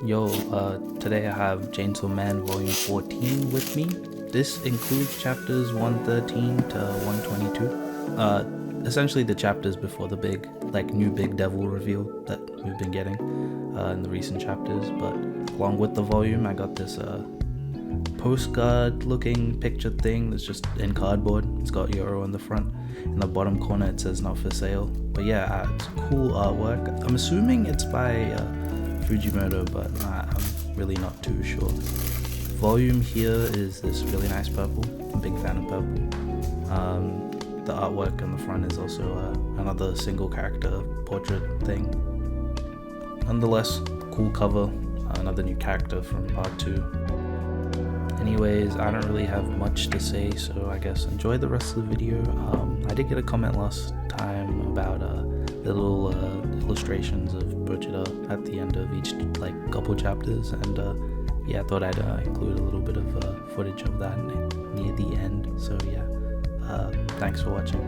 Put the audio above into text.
Yo, today I have Chainsawman Volume 14 with me. This includes chapters 113 to 122. Essentially the chapters before the big, new big devil reveal that we've been getting in the recent chapters. But along with the volume, I got this postcard looking picture thing that's just in cardboard. It's got Euro on the front. In the bottom corner it says not for sale. But yeah, it's cool artwork. I'm assuming it's by Fujimoto, but I'm really not too sure. Volume here is this really nice purple. I'm a big fan of purple. The artwork on the front is also another single character portrait thing. Nonetheless, cool cover, another new character from part 2. Anyways, I don't really have much to say, so I guess enjoy the rest of the video. I did get a comment last time about little illustrations of Brujita at the end of each couple chapters, and yeah, I thought I'd include a little bit of footage of that near the end. So yeah, thanks for watching.